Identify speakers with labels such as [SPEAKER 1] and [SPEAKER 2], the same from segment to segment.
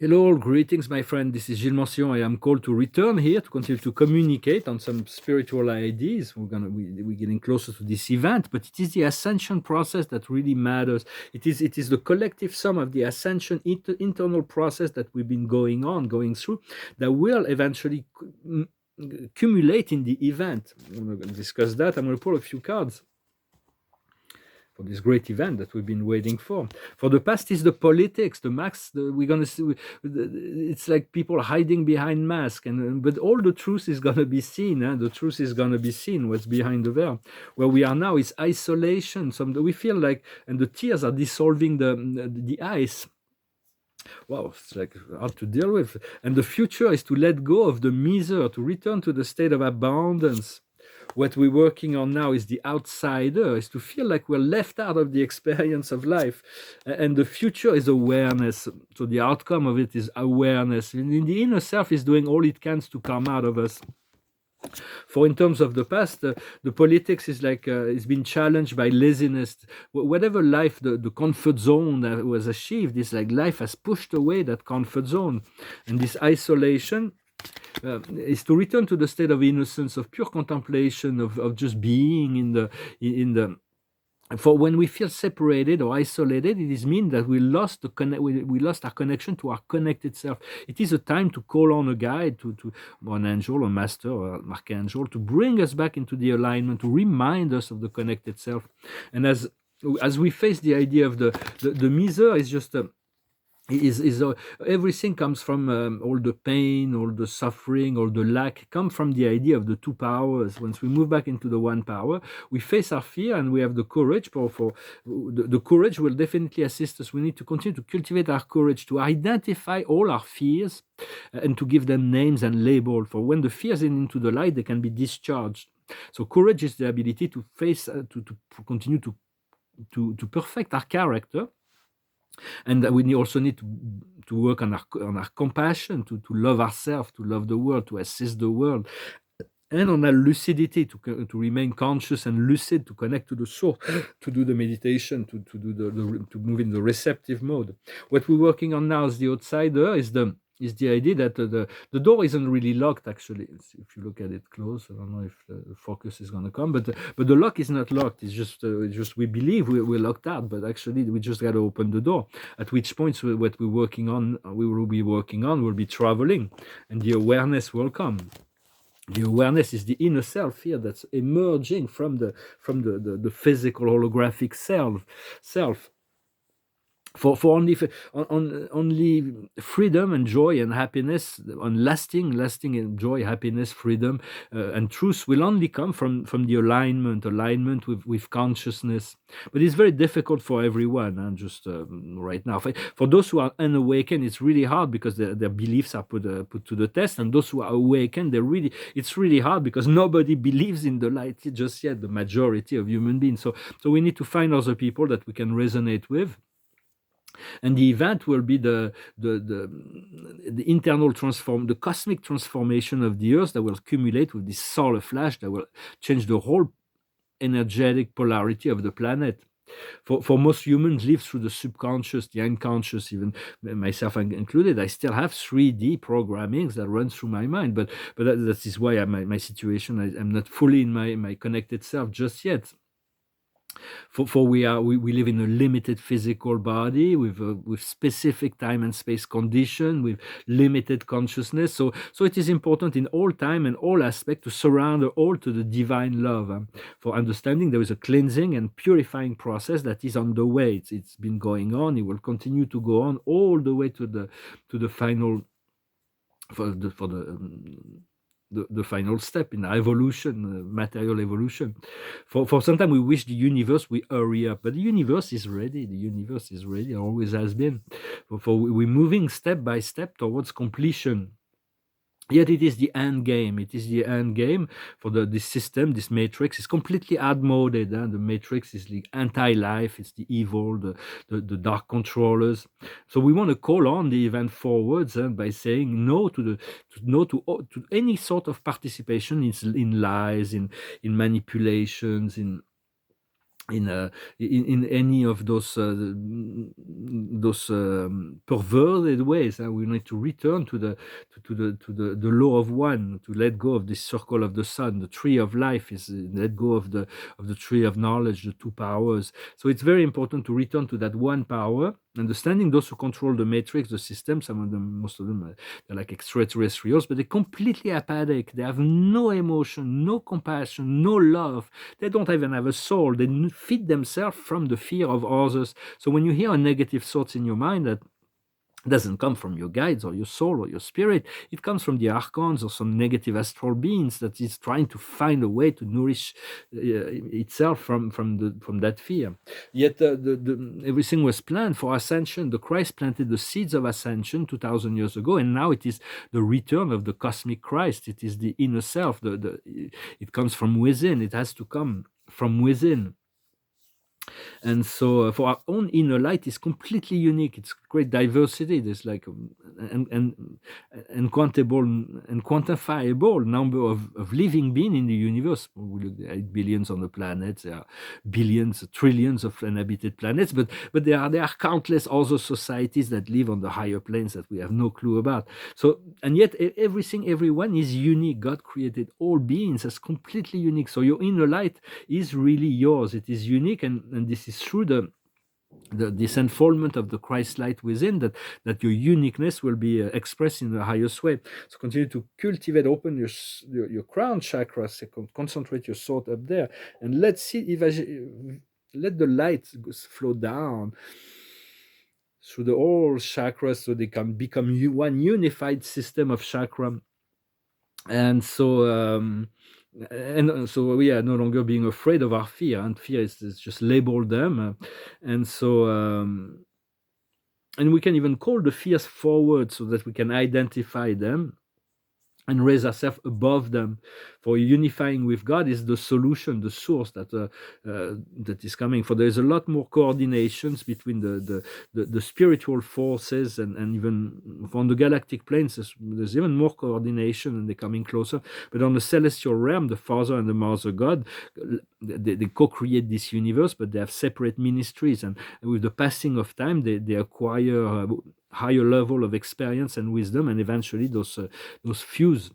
[SPEAKER 1] Hello, greetings, my friend. This is Gilles Mention. I am called to return here to continue to communicate on some spiritual ideas. We're getting closer to this event, but it is the ascension process that really matters. It is the collective sum of the ascension internal process that we've been going through, that will eventually accumulate in the event. We're going to discuss that. I'm going to pull a few cards for this great event that we've been waiting for. For the past is the politics, the max. We're gonna see. It's like people hiding behind masks, and but all the truth is gonna be seen. The truth is gonna be seen. What's behind the veil? Where we are now is isolation. We feel like, and the tears are dissolving the ice. Wow, it's like hard to deal with. And the future is to let go of the misery, to return to the state of abundance. What we're working on now is the outsider, is to feel like we're left out of the experience of life. And the future is awareness. So the outcome of it is awareness. And in the inner self is doing all it can to come out of us. For in terms of the past, the politics is like it's been challenged by laziness. Whatever life, the comfort zone that was achieved, is like life has pushed away that comfort zone, and this isolation is to return to the state of innocence, of pure contemplation, of just being in the for when we feel separated or isolated, it is mean that we lost our connection to our connected self. It is a time to call on a guide, to an angel, or master, or archangel, to bring us back into the alignment, to remind us of the connected self. And as we face the idea of the miser, is just everything comes from all the pain, all the suffering, all the lack come from the idea of the two powers. Once we move back into the one power, we face our fear and we have the courage. For the courage will definitely assist us. We need to continue to cultivate our courage, to identify all our fears and to give them names and label. For when the fears into the light, they can be discharged. So courage is the ability to face, to continue to perfect our character. And we also need to work on our compassion, to love ourselves, to love the world, to assist the world, and on our lucidity, to remain conscious and lucid, to connect to the source, to do the meditation, to move in the receptive mode. What we're working on now as the outsider is the idea that the door isn't really locked. Actually, if you look at it close, I don't know if the focus is going to come, but the lock is not locked. It's just we believe we're locked out, but actually we just got to open the door. At which point, what we will be working on will be traveling, and the awareness will come. The awareness is the inner self here that's emerging from the physical holographic self. For only freedom and joy and happiness, on lasting joy, happiness, freedom, and truth will only come from the alignment with consciousness. But it's very difficult for everyone, and just right now, for those who are unawakened, it's really hard because their beliefs are put to the test, and those who are awakened, it's really hard because nobody believes in the light just yet. The majority of human beings. So we need to find other people that we can resonate with. And the event will be the internal the cosmic transformation of the earth that will accumulate with this solar flash that will change the whole energetic polarity of the planet. For most humans live through the subconscious, the unconscious, even myself included. I still have 3D programmings that run through my mind, but that is why my situation, I'm not fully in my connected self just yet. For we live in a limited physical body with specific time and space condition, with limited consciousness. So it is important in all time and all aspect to surround all to the divine love. For understanding, there is a cleansing and purifying process that is on the way. It's been going on. It will continue to go on all the way to the final the final step in evolution, material evolution. For some time we wish the universe will hurry up, but the universe is ready. The universe is ready, always has been. For we're moving step by step towards completion. Yet it is the end game. It is the end game for this system. This matrix is completely outmoded. The matrix is the anti-life. It's the evil, the dark controllers. So we want to call on the event forwards by saying no to any sort of participation in lies, in manipulations, in in in any of those perverted ways. We need to return to the law of one, to let go of this circle of the sun. The tree of life is let go of the tree of knowledge, the two powers. So it's very important to return to that one power, understanding those who control the matrix, the system. Some of them, most of them, they're like extraterrestrials, but they're completely apathic. They have no emotion, no compassion, no love. They don't even have a soul. They feed themselves from the fear of others. So when you hear a negative thoughts in your mind that doesn't come from your guides or your soul or your spirit, it comes from the archons or some negative astral beings that is trying to find a way to nourish itself from that fear. Yet everything was planned for ascension. The Christ planted the seeds of ascension 2000 years ago, and now it is the return of the cosmic Christ. It is the inner self. It comes from within. It has to come from within. And so for our own inner light is completely unique. It's great diversity. There's like and uncountable and quantifiable number of living beings in the universe. We look at 8 billions on the planet. There are billions, trillions of inhabited planets, but there are countless other societies that live on the higher planes that we have no clue about. So, and yet everything, everyone is unique. God created all beings as completely unique. So your inner light is really yours. It is unique, and this is through this unfoldment of the Christ light within that your uniqueness will be expressed in the highest way. So continue to cultivate, open your crown chakra, concentrate your thought up there, and let's see if let the light flow down through the all chakras so they can become one unified system of chakra. And so we are no longer being afraid of our fear, and fear is just label them, and so and we can even call the fears forward so that we can identify them and raise ourselves above them. For unifying with God is the solution, the source that is coming. For there is a lot more coordinations between the spiritual forces, and even on the galactic planes, there's even more coordination, and they're coming closer. But on the celestial realm, the Father and the Mother God, they co-create this universe, but they have separate ministries, and with the passing of time, they acquire higher level of experience and wisdom, and eventually those fuse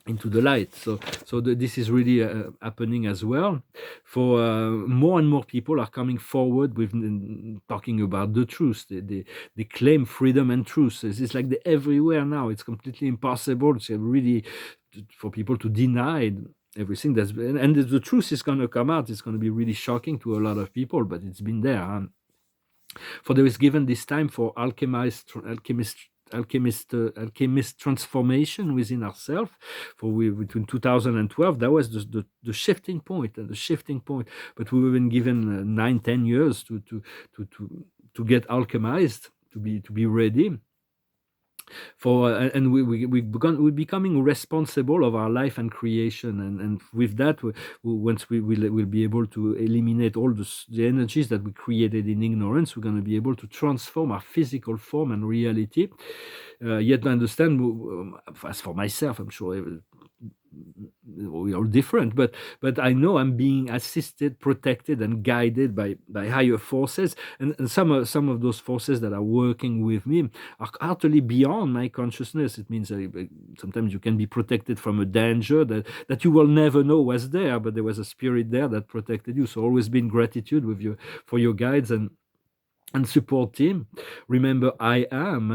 [SPEAKER 1] into the light. So this is really happening as well. For more and more people are coming forward with talking about the truth. They claim freedom and truth. It's like they're everywhere now. It's completely impossible to really for people to deny everything that's been, and the truth is going to come out. It's going to be really shocking to a lot of people, but it's been there. For there is given this time for alchemist transformation within ourselves. For between 2012, that was the shifting point, and the shifting point. But we were been given 9-10 years to get alchemized, to be ready. And we're becoming responsible of our life and creation, and with that, once we will be able to eliminate all the energies that we created in ignorance, we're going to be able to transform our physical form and reality. Yet I understand, as for myself, I'm sure we are different, but I know I'm being assisted, protected, and guided by higher forces, and some of those forces that are working with me are utterly beyond my consciousness. It means sometimes you can be protected from a danger that you will never know was there, but there was a spirit there that protected you. So always be in gratitude for your guides and support team. Remember, I am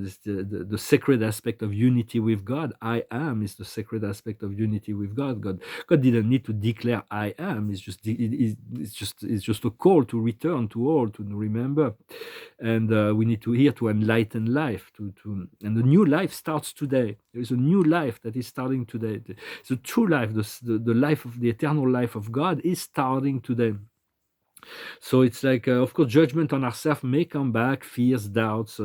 [SPEAKER 1] is the sacred aspect of unity with God. I am is the sacred aspect of unity with God. God didn't need to declare I am. It's just a call to return to all, to remember, and we need to hear to enlighten life. And the new life starts today. There is a new life that is starting today. The true life, the life of the eternal life of God, is starting today. So it's like, of course, judgment on ourselves may come back, fears, doubts.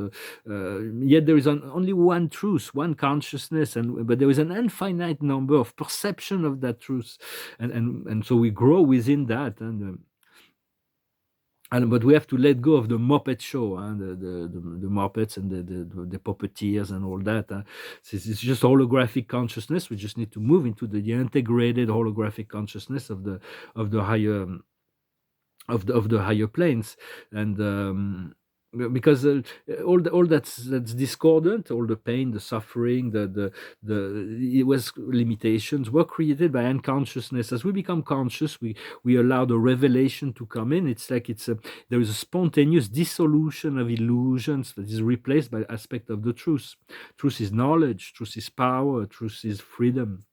[SPEAKER 1] Yet there is only one truth, one consciousness, but there is an infinite number of perception of that truth, and so we grow within that, but we have to let go of the Muppet show, the Muppets and the puppeteers and all that. It's just holographic consciousness. We just need to move into the integrated holographic consciousness of the higher of the higher planes. And because all that's discordant, all the pain, the suffering, the it was limitations were created by unconsciousness. As we become conscious, we allow the revelation to come in. It's like there is a spontaneous dissolution of illusions that is replaced by aspect of the truth. Truth is knowledge, truth is power, truth is freedom.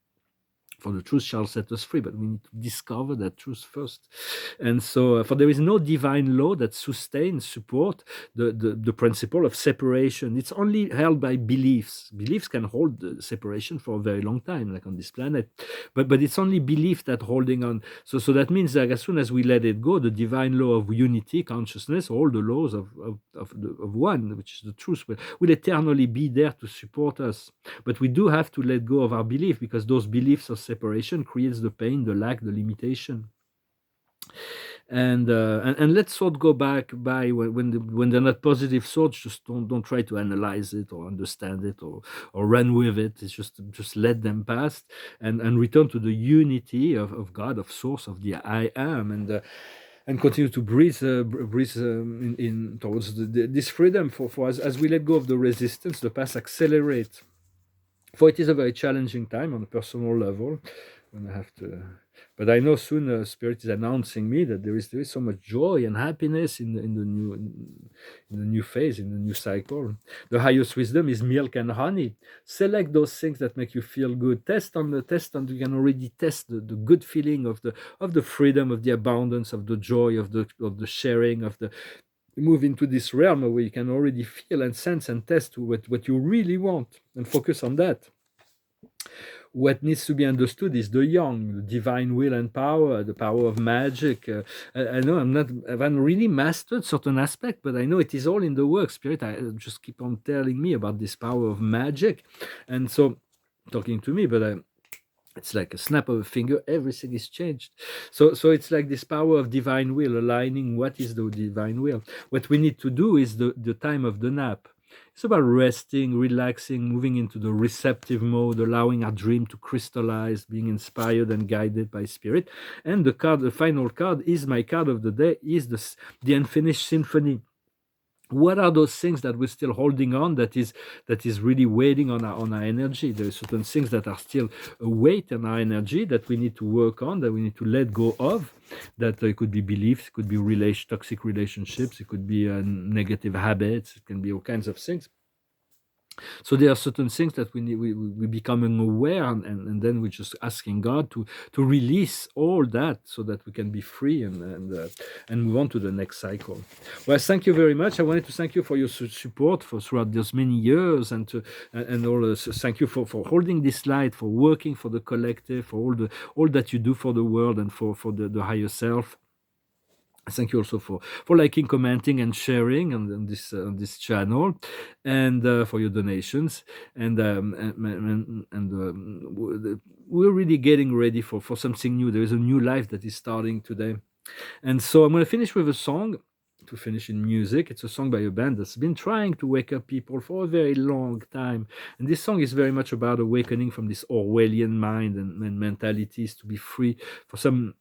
[SPEAKER 1] For the truth shall set us free, but we need to discover that truth first. And so, for there is no divine law that sustains, support the principle of separation. It's only held by beliefs. Beliefs can hold the separation for a very long time, like on this planet, but it's only belief that holding on. So that means that as soon as we let it go, the divine law of unity, consciousness, all the laws of one, which is the truth, will eternally be there to support us. But we do have to let go of our belief, because those beliefs of separation creates the pain, the lack, the limitation. And let's sort go back by when they're not positive thoughts. Just don't try to analyze it or understand it or run with it. It's just let them pass, and return to the unity of God, of source, of the I am, and continue to breathe in towards this freedom. For us, as we let go of the resistance, the path accelerates. For it is a very challenging time on a personal level, when I have to. But I know soon Spirit is announcing me that there is so much joy and happiness in the new phase, in the new cycle. The highest wisdom is milk and honey. Select those things that make you feel good. Test on. You can already test the good feeling of the freedom, of the abundance, of the joy, of the sharing, of the move into this realm where you can already feel and sense and test what you really want, and focus on that. What needs to be understood is the young, the divine will and power, the power of magic. I know I haven't really mastered certain aspect, but I know it is all in the work. Spirit, I just keep on telling me about this power of magic, and so talking to me, but it's like a snap of a finger, everything is changed. So it's like this power of divine will, aligning what is the divine will. What we need to do is the time of the nap. It's about resting, relaxing, moving into the receptive mode, allowing our dream to crystallize, being inspired and guided by spirit. And the final card is my card of the day, is the unfinished symphony. What are those things that we're still holding on, that is really waiting on our energy? There are certain things that are still a weight on our energy that we need to work on, that we need to let go of. That it could be beliefs, it could be toxic relationships, it could be negative habits, it can be all kinds of things. So there are certain things that we becoming aware, and then we're just asking God to release all that, so that we can be free and move on to the next cycle. Well, thank you very much. I wanted to thank you for your support throughout those many years, and all. Thank you for holding this light, for working for the collective, for all that you do for the world and for the higher self. Thank you also for liking, commenting, and sharing on this channel, and for your donations. And we're really getting ready for something new. There is a new life that is starting today, and so I'm going to finish with a song. To finish in music, it's a song by a band that's been trying to wake up people for a very long time, and this song is very much about awakening from this Orwellian mind and mentalities, to be free. For some,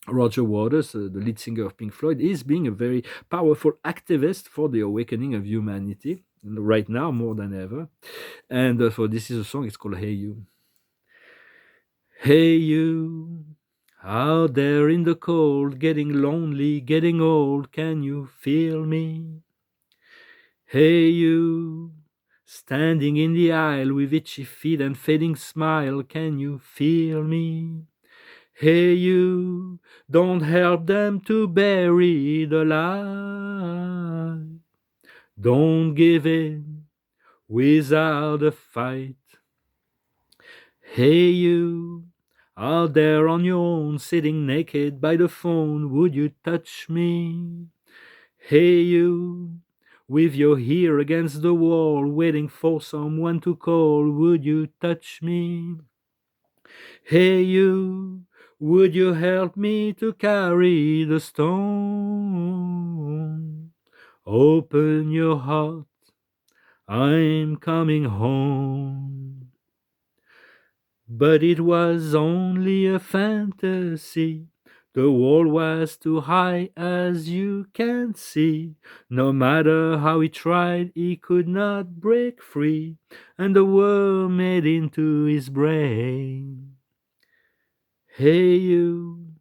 [SPEAKER 1] Roger Waters, the lead singer of Pink Floyd, is being a very powerful activist for the awakening of humanity right now more than ever. And for this is a song, it's called Hey You. Hey you, out there in the cold, getting lonely, getting old, can you feel me? Hey you, standing in the aisle with itchy feet and fading smile, can you feel me? Hey you, don't help them to bury the lie. Don't give in without a fight. Hey you, out there on your own, sitting naked by the phone, would you touch me? Hey you, with your ear against the wall, waiting for someone to call, would you touch me? Hey you, would you help me to carry the stone? Open your heart, I'm coming home. But it was only a fantasy The wall was too high, as you can see. No matter how he tried, he could not break free, and the worm made into his brain. Hey, you,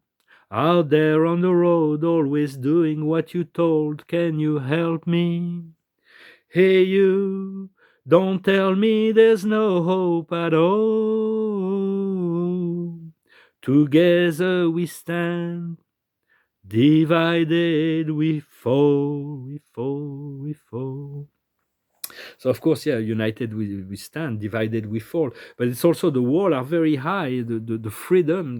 [SPEAKER 1] out there on the road, always doing what you told, can you help me? Hey, you, don't tell me there's no hope at all. Together we stand, divided we fall, we fall, we fall. So of course, yeah, united we stand, divided we fall. But it's also the wall are very high. The freedom,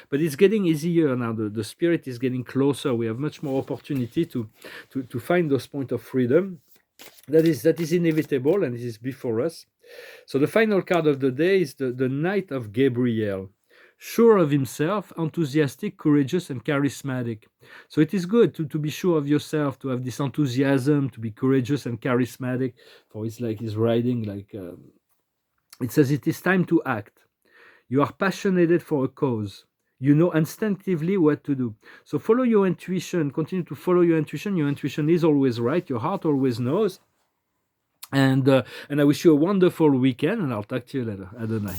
[SPEAKER 1] but it's getting easier now. The spirit is getting closer. We have much more opportunity to find those points of freedom. That is inevitable, and it is before us. So the final card of the day is the Knight of Gabriel. Sure of himself, enthusiastic, courageous, and charismatic. So it is good to be sure of yourself, to have this enthusiasm, to be courageous and charismatic. For it's like he's writing, like it says, it is time to act. You are passionate for a cause. You know instinctively what to do. So follow your intuition. Continue to follow your intuition. Your intuition is always right. Your heart always knows. And I wish you a wonderful weekend, and I'll talk to you later. Adonai.